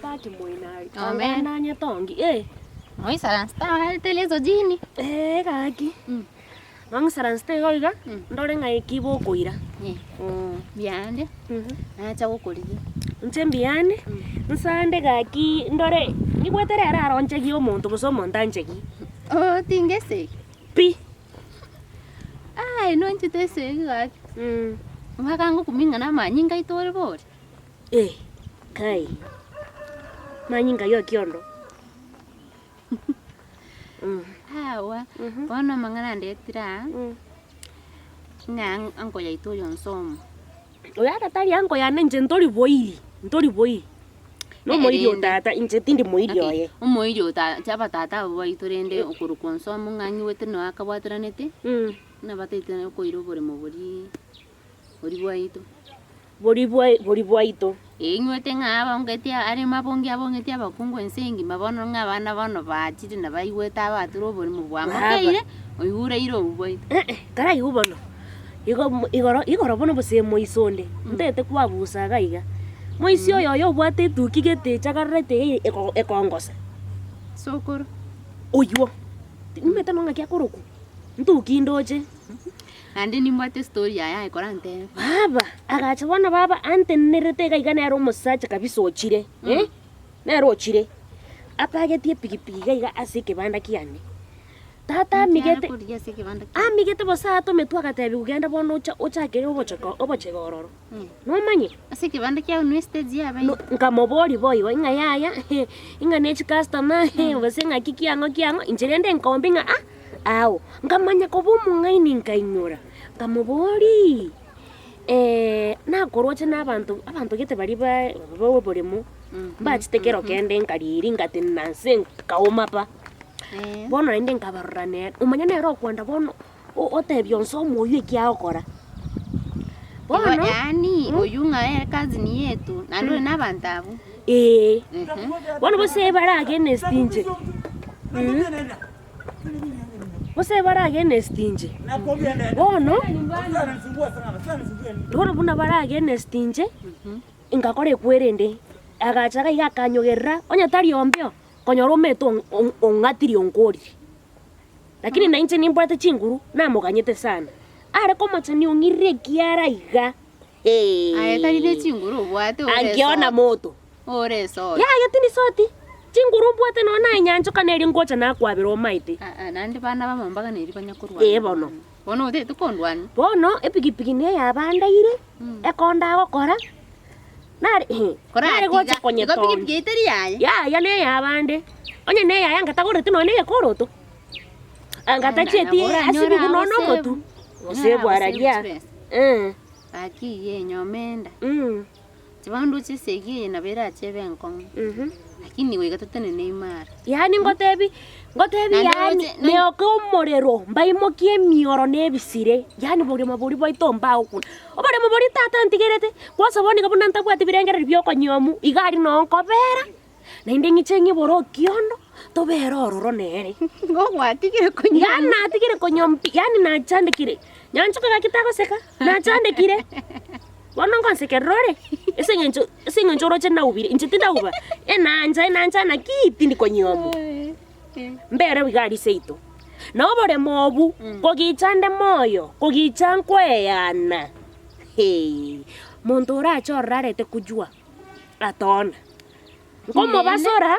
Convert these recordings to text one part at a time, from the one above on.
taki moinari. Amen. Nanye tongi. Oi saransta telezo jini. Kaki. Nang saransta goiga. Ndore ngai kibo koira. Biande. Acha gukurithia. Nche mbiane. Nsande gaki ndore igweterera aronche gi omuntu busomo ndanchegi. Tingese. Pi. Ai no ntitese gaki. Makango kumingana manyinga itore bori. Kai. Manyinga yo kiondo. Hawa. Bono mangana ndetira. Ngang anko ya ito yon som. Oya tatari anko ya nje ntori boiri. No moiri otata inje tindi moiri oye. Moiri otata chaba tata bo itorende okuru konsom nganyi wete no akabwatranete. Na batete ko iro bore mo bori. Bori bwaito. Inywete ngaba ngetia ari mabongi abongetia bakungu ensengi mabono ngabana bono bachiri na baiweta abaturo bori mu bwamakeire oyure iro bwaito. Kara yubono. Igoro bono bose moisonde. Ndete kwabusa gaiga. Moisi oyo bwate tukigete chagarrete ekongosa. Sokoro. Oywo. Nimeta nonga kya koroku. Ntukindoje. Ande ni mwate story ya ikorante. Baba, agacha bana baba ante nerete gaiga nero musacha kabisa ochire. Nero ochire. Apagetie pigipigi gaiga asike banda kiane. Tata migete. Migete bosa to metwaga tebi kugenda bono ocha kere oboche gororo. No manye. Asike banda kia no stage ya bai. Nkamobori boy inga yaya. Inga nechi customer bosenga kikiango injerende nkombinga Awo, ngamanya ko bomungai ninkainura. Ngamubori. Nakoroche n'abantu gete bari boremo. Bachitekero kende nkariri ngatinanse kaomapa. Bono ende nkabarurane. Umanya nero kwanda bono otebyo nsomo oyu ekiakora. Bono yani oyunga cousin yetu nalwe n'abantabu. Bono bose barage nestinje. Bose barage nestinje. Bono buna barage nestinje. Ingakore kwerende. Agacha gaiga kanyogerra. Onya tari ombyo. Konyoro meto ongatiri onkori. Lakini na inche nimbwate chinguru na moganyete sana. Are koma chani ongire kiara iga. Tari de chinguru bwate ore. Angiona moto. Ore so. Ya yotini soti. Chinguru bwate no na nyancho kaneri ngocha na kwabiro maite. Nandi bana bamambaga neri banyakurwa. Bono. Bono de tukondwan. Bono epigipigi ne yabanda ire. Ekonda gokora. Nari gocha konyeto. Epigipigi iteri yaya. Ya ne yabande. Onye ne yaya ngatagore tino ne koroto. Angatachieti asibi kunono motu. Ose bwaragia. Aki ye nyomenda. Chibandu chisegi na bera chebe nkong. Lakini we gatotene Neymar. Yani ngotebi yani neoko morero mbaimo kie mioro nebisire. Yani bori mabori boito mbao kun. Obare mabori tata ntigerete. Kwa saboni kabuna ntabwati birengera byo konyomu. Igari no nkobera. Na indengi chengi boro kiondo. Tobero ororo nere. Ngwatigire konyomu. Yani natigire konyompi. Yani na chandekire. Nyancho kakitako seka. Na chandekire. Wana nganse kerore. Esengencho roche na ubire. Inchitinda uba. Enanja na kiti ndi konyomu. Mbere wigari seito. Na obore mobu. Kogichande moyo. Kogichankweana. Montora chorrarete kujua. Atona. Komo basora.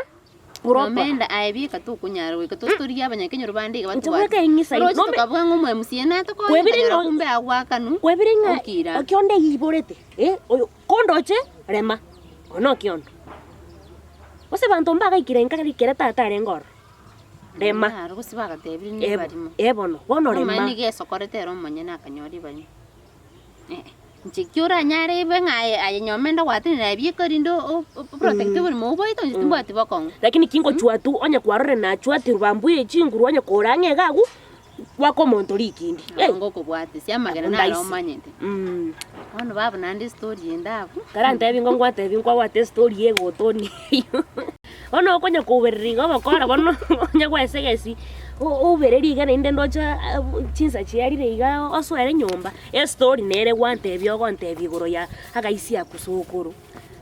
Uromenda aibi katu kunyarwe katu story abanyakenya rubande batu. Nchweka ingisa ino. Rocho kabwa ngumwe musiena to ko. Kwebiringa kumbe agwakanu. Kwebiringa. Okionde yiborete. Oyo kondoche rema. Ono kiondo. Ose bantu mbaga ikirenga kire tata rengor. Rema. Aro sibaga tebiri ni barimo. Bono rema. Mani ge sokorete ro monyena akanyori bari. Nchikyura nyare benga ayanyomenda watini na biekorindo protective mo boito ntimbati bakong. Lakini kingo chuatu onya kwarore na chuati rubambuye chinguru onya korange gagu wako montori kindi. Ngoko bwati siamagana na ro manyente. Ono baba nandi story endavu. Karanta ebingongwate ebingwa wate story ego toni. Ono okonya kuberriga bakora bono onya kwesegesi. Ubereri igana inde ndocha chinsa chiarire iga oswere nyomba. Story nere wante ebyo gonte ebigoro ya agaisi akusukuru.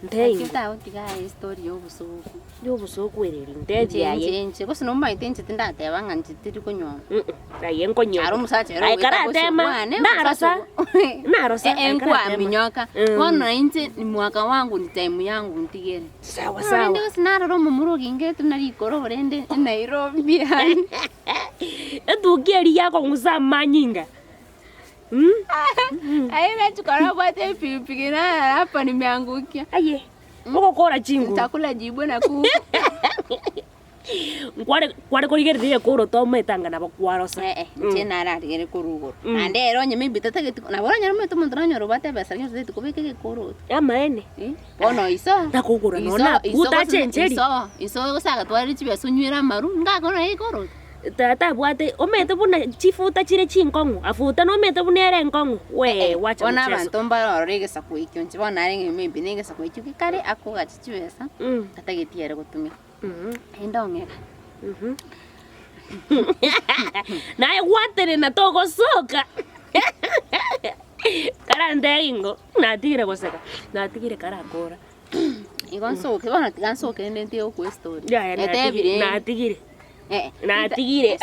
Ndei. Kita utiga story yobusuku. Yobusuku ereri ndedi yaye. Nje ko sino mai tenje tinda teba nganji tiri kunyo. Aye nkonyo. Aro musache ro. Ai karatema. Narosa. Enkwa minyoka. Wana inje ni mwaka wangu ni time yangu ntigere. Sawa. Ndio sinara ro mumuro ginge tunari koro rende Nairobi. Edugeri yako ngusamanyinga. Aina chukara bwate pilipili na hapa nimeangukia. Aye. Moko kora chingu. Nitakula jibu na kuku. Kware kurigerire koro to metanga na bakwarosa. Nje nara rigere kurugo. Ande ero nyeme bitata gitu. Na bora nyaro meto mondra nyaro bate besa nyo zetu kubeke ke koro. Amaene. Ono iso. Na kugura nona. Uta chenjeri. Iso saga twari chibe sunywira maru ngakona e koro. Tata bwate omete buna chifuta chire chinkongu afuta no mete bunere nkongu we wacha ona abantu mbarorege sakuikyo nchibona arenge mimbi nenge sakuikyo kikare akoga chichibesa atagetiere gutumia endongeka nae watere na togo soka karande ingo natigire goseka natigire karakora igonsoke bona tigansoke nende yo ku story natigire natigire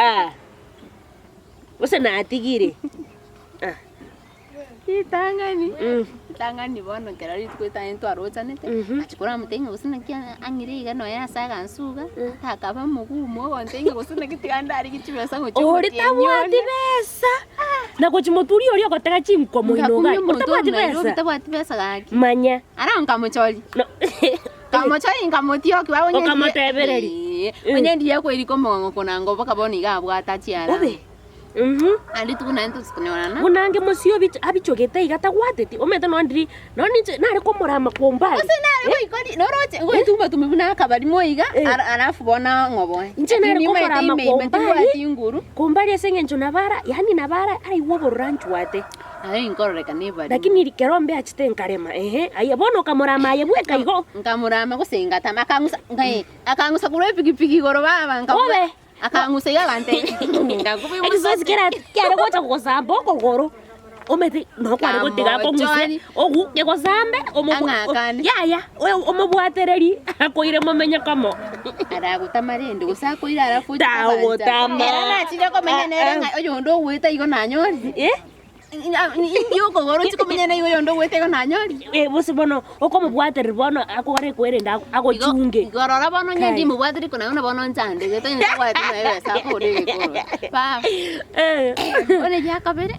Ose natigire itangani bono kerari twita into arocha nete achikora mutenga usina kia angire no ya saga nsuga takaba mugumo wontenga usina kitigandari kichibesa ngo cyo ori tabwati besa na ko chimoturi ori okotega chimko muhino ga tabwati besa tabwati besa gaki manya ara nkamuchori kamuchori nkamutio kwa onye okamotebereri onye ndiye ko iriko mongo konango bakaboni ga bwata chiara Andi tukuna ntu sikunyorana. Unange musio abichogete igatagwateti. Omete no ndiri no ninje nare komorama kombali. Ose nare ikodi noroche ngo itumba tumibuna akabari moiga arafu bona ngobo. Inje nare komorama kombali. Nguru. Kombali esenge nchunavara yani navara ari wobo ranchu wate. Ayi nkororeka nibari. Lakini likerombe achite nkarema aye bono kamorama aye bweka igo. Nkamurama gusenga tamakangusa ngai akangusa kure piki goro baba nkabe. Akangusa yabante ndakubi musozi kera gocha kugosamba okogoro omete no kwari gutiga ko musi ogu yegosambe yaya omubwatereri akoire momenya kamo aragutamari gusakoira arafu era nachire komenya nera oyo ndo gwita igo nanyori Indio kogoro chiko menya na igo ndo gwita igo nanyori bosi bono okomubwatereri bono akogare kwerenda agochunge gorora bono nyendi mubwatereri kuna una bono nchande geto nyakwa tina yesa kore koro pa one yakabere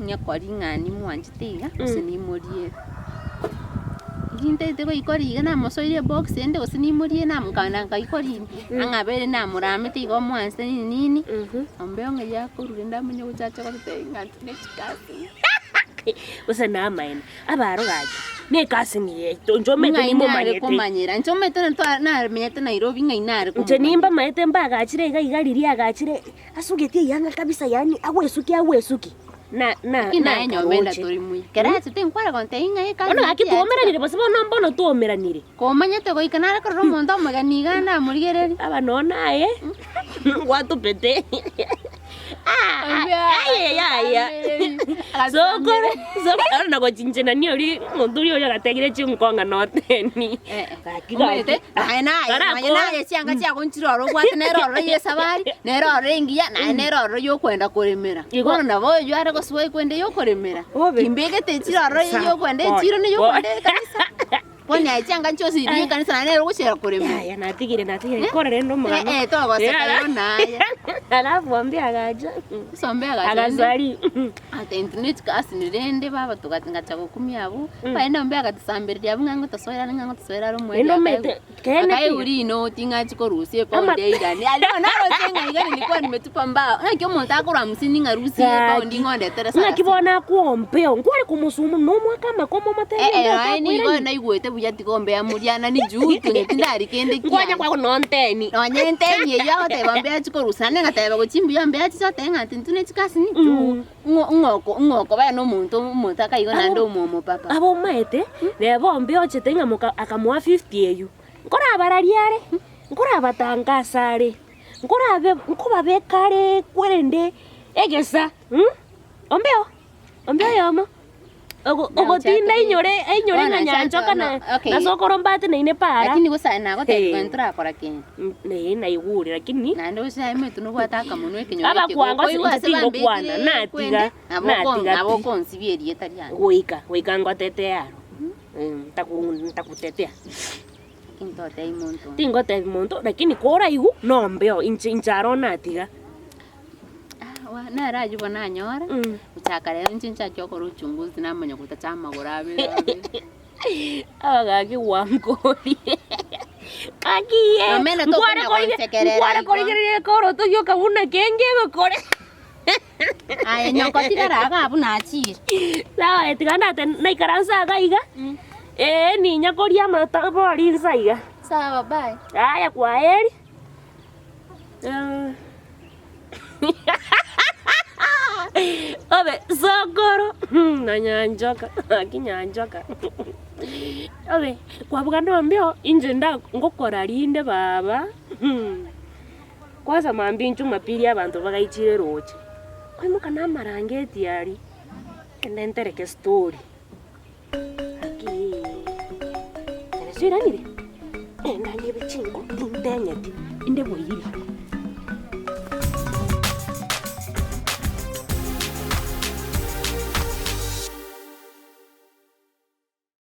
nyakwari ngani mwanjitiga usini morie Ginte ikori na mosoire box ende usini morie na mukana kaikori angabere na muramete igo mwanse nini ombeo yakorure ndamenye guchacha ko tenga nechikasi usana maina abaro gaje ne kasingiye tonjo mete ni momanyete kumanyira njo mete na menyete Nairobi ngainare nje nimba maete mbaga achire igari agachire asugetie yanga kabisa yani awesuki na nyomenda tori mui kerache tenkwara konte inga eka ono akituomeranire bose bono mbono tuomeranire komanyete go ikanara ko romondo maganiga na murigereri aba nona watu pete sokore na go chinchena ni ori monduri ori agategire chinkonga noteni umete na yesianga cia gonchiro ro gwate nero ro yesabari nero rengia na nero ro yokwenda kuremera igono nabo yare go suwe kwende yokuremera kimbege te chiro ro yokwende chiro ne yokwende kanisa Pone aichanga nchosi ri kanisa na nero gushera kuremera ya natigire korere ndo mwana togo seka yona alafu ambia agaja sombe agaja agazari ate internet kasi nirende baba tugatinga chago kumyabo baenda ambia agatisambirira bungango tasoera ro mwe ndo mete kene kai uri no tinga chikorusie ponde idani alio naro tenga igani nilikuwa nimetupa mbao na kio monta akora musini ngarusie ponde ngonde teresa na kibona kuompeo ngwari kumusumu no mwaka makomo matende ni ngo na igwete buya tikombe ya muriana ni juu tungetindari kende kwanya kwa nonteni nonyenteni yo te bombe chikorusane ngata ba chimbi yo mbe chisote ngati ntune chikasi ni juu ngoko ba no muntu akaigo na ndo momo papa abo maete ne bombe ochete ngamuka akamwa 50 eyu nkora barariare nkora batangasare nkora bekare kwerende egesa ombeo yomo ogotinda inyore na nyanjoka na sokoro mbate na ine para lakini gusa na gote kwentra kora kinyi na igure lakini na ndo usa imetu no gwataka muno ekinyo aba kwango singo kwana natiga abo konsibierie tariana goika ngotete yaro ntakutetea kintote imuntu tingote muntu lakini kora igu nombeo incharo natiga na raji bona nyora uchaka rero nchincha cyokora uchunguzi namanya kutachama gorabe agagi wangori agiye ngwara korigerere koro to yoka una kenge gokore aya nyoko tigaraga abu nachi sawa etigana te naikaransa gaiga ni nyakoria mata bori nsaiga sawa bye aya kwaheri Obe, sokoro. Nanyanjoka. Akinyanjoka. Obe, kwa bugando mbio inje nda ngokora rinde baba. Kwaza mambi Jumapili abantu bagaichire roche. Kwimuka na marangeti yari. Ende ntereke story. Aki. Teresira ngire. Enda ngibe chingo. Intenyeti. Inde boyiri.